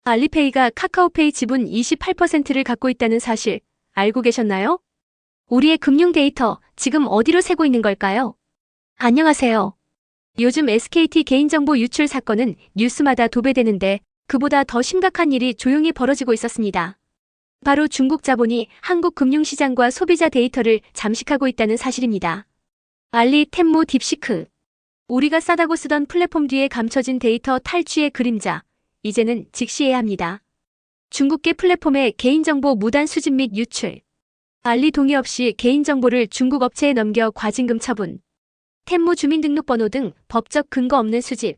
알리페이가 카카오페이 지분 28%를 갖고 있다는 사실 알고 계셨나요? 우리의 금융 데이터 지금 어디로 새고 있는 걸까요? 안녕하세요. 요즘 SKT 개인정보 유출 사건은 뉴스마다 도배되는데 그보다 더 심각한 일이 조용히 벌어지고 있었습니다. 바로 중국 자본이 한국 금융시장과 소비자 데이터를 잠식하고 있다는 사실입니다. 알리, 텐모, 딥시크. 우리가 싸다고 쓰던 플랫폼 뒤에 감춰진 데이터 탈취의 그림자. 이제는 직시해야 합니다. 중국계 플랫폼의 개인정보 무단 수집 및 유출. 알리 동의 없이 개인정보를 중국 업체에 넘겨 과징금 처분. 텐모 주민등록번호 등 법적 근거 없는 수집.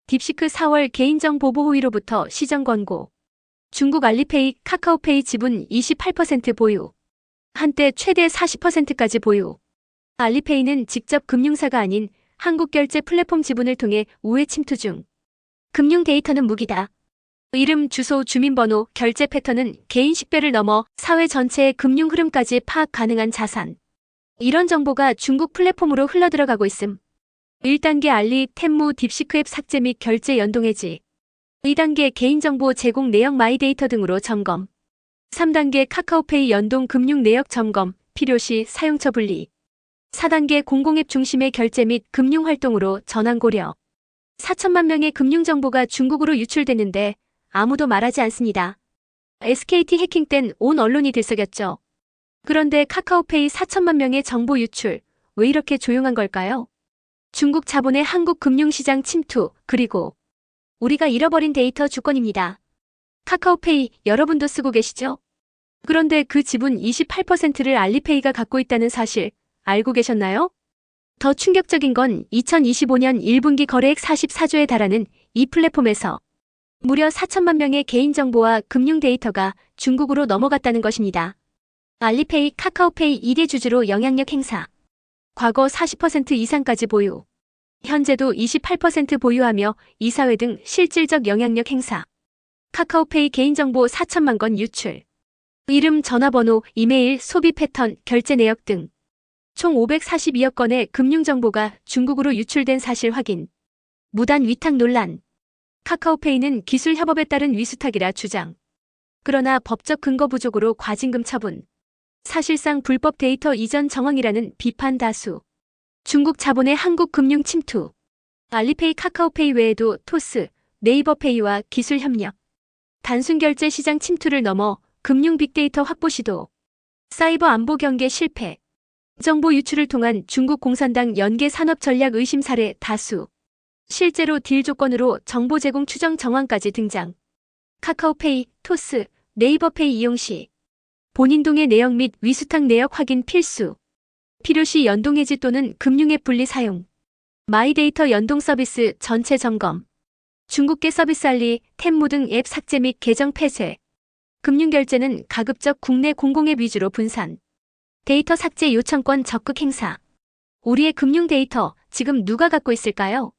딥시크 4월 개인정보보호위로부터 시정 권고. 중국 알리페이, 카카오페이 지분 28% 보유. 한때 최대 40%까지 보유. 알리페이는 직접 금융사가 아닌 한국결제 플랫폼 지분을 통해 우회 침투 중. 금융 데이터는 무기다. 이름, 주소, 주민번호, 결제 패턴은 개인 식별을 넘어 사회 전체의 금융 흐름까지 파악 가능한 자산. 이런 정보가 중국 플랫폼으로 흘러들어가고 있음. 1단계 알리, 텐모, 딥시크 앱 삭제 및 결제 연동 해지. 2단계 개인정보 제공 내역 마이데이터 등으로 점검. 3단계 카카오페이 연동 금융 내역 점검, 필요시 사용처 분리. 4단계 공공앱 중심의 결제 및 금융활동으로 전환 고려. 4천만 명의 금융정보가 중국으로 유출됐는데 아무도 말하지 않습니다. SKT 해킹 땐 온 언론이 들썩였죠. 그런데 카카오페이 4천만 명의 정보 유출, 왜 이렇게 조용한 걸까요? 중국 자본의 한국 금융시장 침투, 그리고 우리가 잃어버린 데이터 주권입니다. 카카오페이 여러분도 쓰고 계시죠? 그런데 그 지분 28%를 알리페이가 갖고 있다는 사실 알고 계셨나요? 더 충격적인 건 2025년 1분기 거래액 44조에 달하는 이 플랫폼에서 무려 4천만 명의 개인정보와 금융 데이터가 중국으로 넘어갔다는 것입니다. 알리페이, 카카오페이 2대 주주로 영향력 행사. 과거 40% 이상까지 보유. 현재도 28% 보유하며 이사회 등 실질적 영향력 행사. 카카오페이 개인정보 4천만 건 유출. 이름, 전화번호, 이메일, 소비 패턴, 결제 내역 등. 총 542억 건의 금융정보가 중국으로 유출된 사실 확인. 무단 위탁 논란. 카카오페이는 기술 협업에 따른 위수탁이라 주장. 그러나 법적 근거 부족으로 과징금 처분. 사실상 불법 데이터 이전 정황이라는 비판 다수. 중국 자본의 한국 금융 침투. 알리페이, 카카오페이 외에도 토스, 네이버페이와 기술 협력. 단순 결제 시장 침투를 넘어 금융 빅데이터 확보 시도. 사이버 안보 경계 실패. 정보 유출을 통한 중국 공산당 연계 산업 전략 의심 사례 다수. 실제로 딜 조건으로 정보 제공 추정 정황까지 등장. 카카오페이, 토스, 네이버페이 이용 시 본인 동의 내역 및 위수탁 내역 확인 필수. 필요시 연동 해지 또는 금융앱 분리 사용. 마이데이터 연동 서비스 전체 점검. 중국계 서비스 알리, 텐모 등 앱 삭제 및 계정 폐쇄. 금융결제는 가급적 국내 공공앱 위주로 분산. 데이터 삭제 요청권 적극 행사. 우리의 금융 데이터 지금 누가 갖고 있을까요?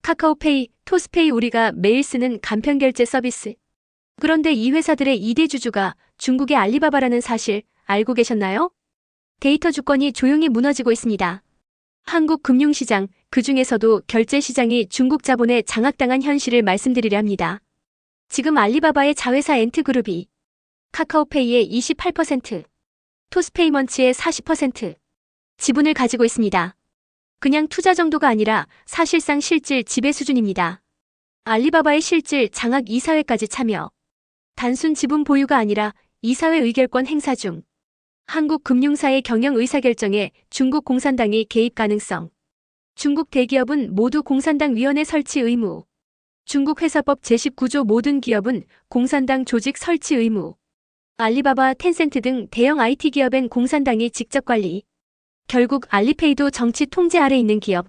카카오페이, 토스페이 우리가 매일 쓰는 간편결제 서비스. 그런데 이 회사들의 2대 주주가 중국의 알리바바라는 사실 알고 계셨나요? 데이터 주권이 조용히 무너지고 있습니다. 한국 금융시장, 그중에서도 결제시장이 중국 자본에 장악당한 현실을 말씀드리려 합니다. 지금 알리바바의 자회사 엔트그룹이 카카오페이의 28%, 토스페이먼츠의 40% 지분을 가지고 있습니다. 그냥 투자 정도가 아니라 사실상 실질 지배 수준입니다. 알리바바의 실질 장악 이사회까지 참여. 단순 지분 보유가 아니라 이사회 의결권 행사 중. 한국 금융사의 경영 의사결정에 중국 공산당이 개입 가능성. 중국 대기업은 모두 공산당 위원회 설치 의무. 중국 회사법 제19조 모든 기업은 공산당 조직 설치 의무. 알리바바, 텐센트 등 대형 IT 기업엔 공산당이 직접 관리. 결국 알리페이도 정치 통제 아래 있는 기업.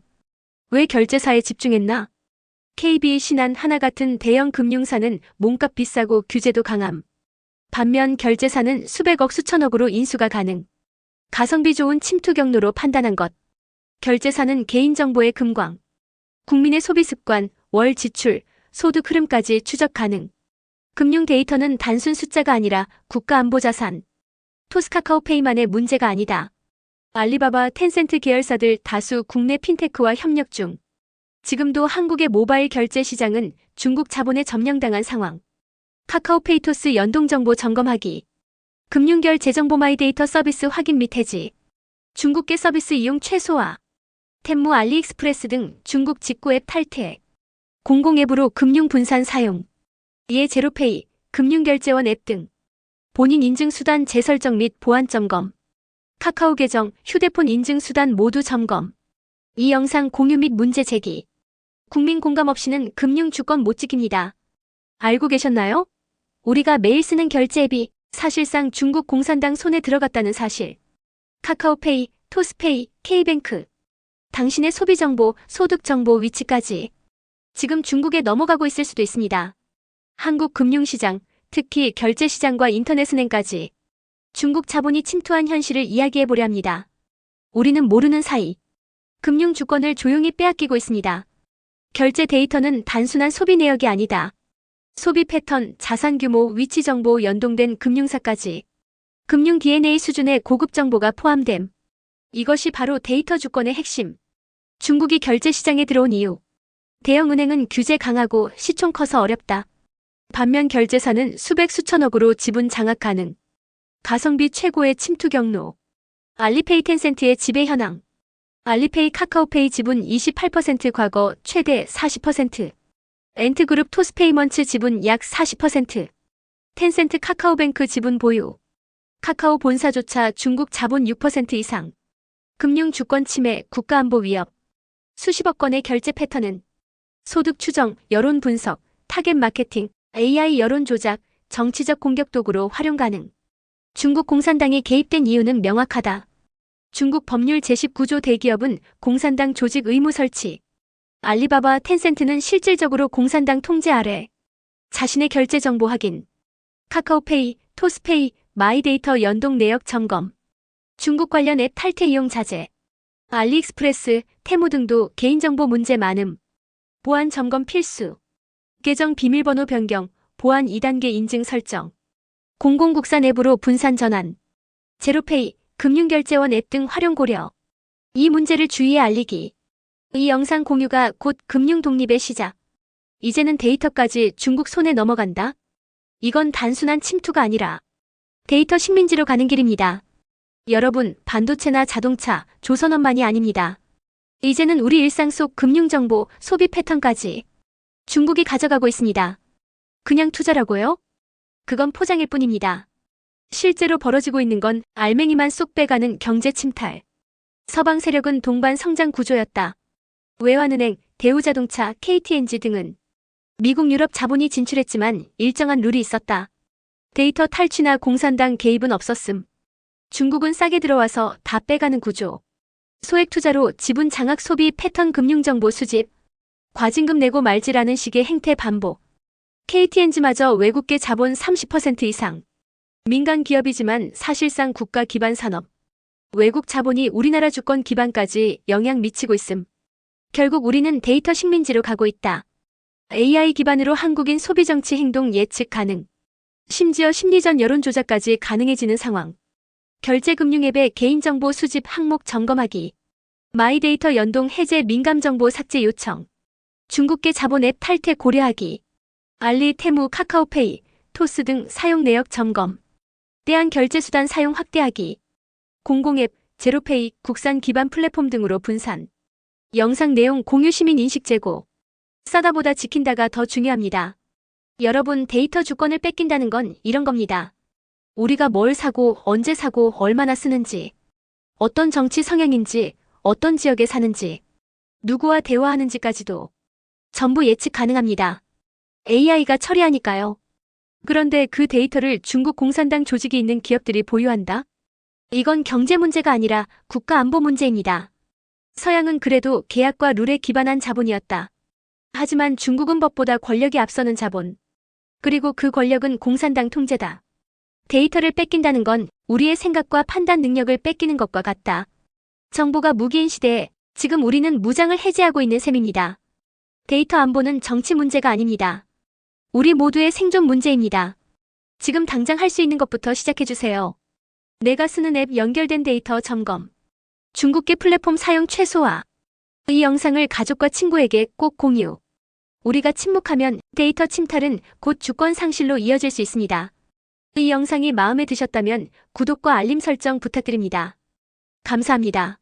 왜 결제사에 집중했나? KB, 신한, 하나 같은 대형 금융사는 몸값 비싸고 규제도 강함. 반면 결제사는 수백억 수천억으로 인수가 가능. 가성비 좋은 침투 경로로 판단한 것. 결제사는 개인정보의 금광. 국민의 소비 습관, 월 지출, 소득 흐름까지 추적 가능. 금융 데이터는 단순 숫자가 아니라 국가 안보 자산. 토스카카오페이만의 문제가 아니다. 알리바바, 텐센트 계열사들 다수 국내 핀테크와 협력 중. 지금도 한국의 모바일 결제 시장은 중국 자본에 점령당한 상황. 카카오페이 토스 연동정보 점검하기. 금융결 제정보 마이데이터 서비스 확인 및 해지. 중국계 서비스 이용 최소화. 텐무 알리익스프레스 등 중국 직구 앱 탈퇴. 공공앱으로 금융 분산 사용. 이에 제로페이, 금융결제원 앱 등. 본인 인증 수단 재설정 및 보안 점검. 카카오 계정, 휴대폰 인증 수단 모두 점검. 이 영상 공유 및 문제 제기. 국민 공감 없이는 금융 주권 못 지킵니다. 알고 계셨나요? 우리가 매일 쓰는 결제 앱이 사실상 중국 공산당 손에 들어갔다는 사실. 카카오페이, 토스페이, K뱅크. 당신의 소비정보, 소득정보 위치까지. 지금 중국에 넘어가고 있을 수도 있습니다. 한국 금융시장, 특히 결제시장과 인터넷은행까지. 중국 자본이 침투한 현실을 이야기해보려 합니다. 우리는 모르는 사이 금융 주권을 조용히 빼앗기고 있습니다. 결제 데이터는 단순한 소비 내역이 아니다. 소비 패턴, 자산 규모, 위치 정보 연동된 금융사까지. 금융 DNA 수준의 고급 정보가 포함됨. 이것이 바로 데이터 주권의 핵심. 중국이 결제 시장에 들어온 이유. 대형은행은 규제 강하고 시총 커서 어렵다. 반면 결제사는 수백 수천억으로 지분 장악 가능. 가성비 최고의 침투 경로. 알리페이 텐센트의 지배 현황. 알리페이 카카오페이 지분 28% 과거 최대 40%. 엔트그룹 토스페이먼츠 지분 약 40%. 텐센트 카카오뱅크 지분 보유. 카카오 본사조차 중국 자본 6% 이상. 금융 주권 침해, 국가안보 위협. 수십억 건의 결제 패턴은 소득 추정, 여론 분석, 타겟 마케팅, AI 여론 조작, 정치적 공격 도구로 활용 가능. 중국 공산당이 개입된 이유는 명확하다. 중국 법률 제19조 대기업은 공산당 조직 의무 설치. 알리바바, 텐센트는 실질적으로 공산당 통제 아래. 자신의 결제 정보 확인. 카카오페이, 토스페이, 마이데이터 연동 내역 점검. 중국 관련 앱 탈퇴 이용 자제. 알리익스프레스, 테무 등도 개인정보 문제 많음. 보안 점검 필수. 계정 비밀번호 변경, 보안 2단계 인증 설정. 공공국산 앱으로 분산 전환. 제로페이, 금융결제원 앱 등 활용 고려. 이 문제를 주위에 알리기. 이 영상 공유가 곧 금융 독립의 시작. 이제는 데이터까지 중국 손에 넘어간다. 이건 단순한 침투가 아니라 데이터 식민지로 가는 길입니다. 여러분, 반도체나 자동차, 조선업만이 아닙니다. 이제는 우리 일상 속 금융정보, 소비 패턴까지 중국이 가져가고 있습니다. 그냥 투자라고요? 그건 포장일 뿐입니다. 실제로 벌어지고 있는 건 알맹이만 쏙 빼가는 경제 침탈. 서방 세력은 동반 성장 구조였다. 외환은행, 대우자동차, KTNG 등은 미국 유럽 자본이 진출했지만 일정한 룰이 있었다. 데이터 탈취나 공산당 개입은 없었음. 중국은 싸게 들어와서 다 빼가는 구조. 소액 투자로 지분 장악 소비 패턴 금융정보 수집. 과징금 내고 말지라는 식의 행태 반복. KTNG마저 외국계 자본 30% 이상. 민간 기업이지만 사실상 국가 기반 산업. 외국 자본이 우리나라 주권 기반까지 영향 미치고 있음. 결국 우리는 데이터 식민지로 가고 있다. AI 기반으로 한국인 소비정치 행동 예측 가능. 심지어 심리전 여론 조작까지 가능해지는 상황. 결제금융앱의 개인정보 수집 항목 점검하기. 마이데이터 연동 해제 민감정보 삭제 요청. 중국계 자본 앱 탈퇴 고려하기. 알리, 테무, 카카오페이, 토스 등 사용 내역 점검. 대한 결제수단 사용 확대하기. 공공앱, 제로페이, 국산 기반 플랫폼 등으로 분산. 영상 내용 공유 시민 인식 제고. 싸다보다 지킨다가 더 중요합니다. 여러분, 데이터 주권을 뺏긴다는 건 이런 겁니다. 우리가 뭘 사고, 언제 사고, 얼마나 쓰는지, 어떤 정치 성향인지, 어떤 지역에 사는지, 누구와 대화하는지까지도 전부 예측 가능합니다. AI가 처리하니까요. 그런데 그 데이터를 중국 공산당 조직이 있는 기업들이 보유한다? 이건 경제 문제가 아니라 국가 안보 문제입니다. 서양은 그래도 계약과 룰에 기반한 자본이었다. 하지만 중국은 법보다 권력이 앞서는 자본. 그리고 그 권력은 공산당 통제다. 데이터를 뺏긴다는 건 우리의 생각과 판단 능력을 뺏기는 것과 같다. 정보가 무기인 시대에 지금 우리는 무장을 해제하고 있는 셈입니다. 데이터 안보는 정치 문제가 아닙니다. 우리 모두의 생존 문제입니다. 지금 당장 할 수 있는 것부터 시작해주세요. 내가 쓰는 앱 연결된 데이터 점검. 중국계 플랫폼 사용 최소화. 이 영상을 가족과 친구에게 꼭 공유. 우리가 침묵하면 데이터 침탈은 곧 주권 상실로 이어질 수 있습니다. 이 영상이 마음에 드셨다면 구독과 알림 설정 부탁드립니다. 감사합니다.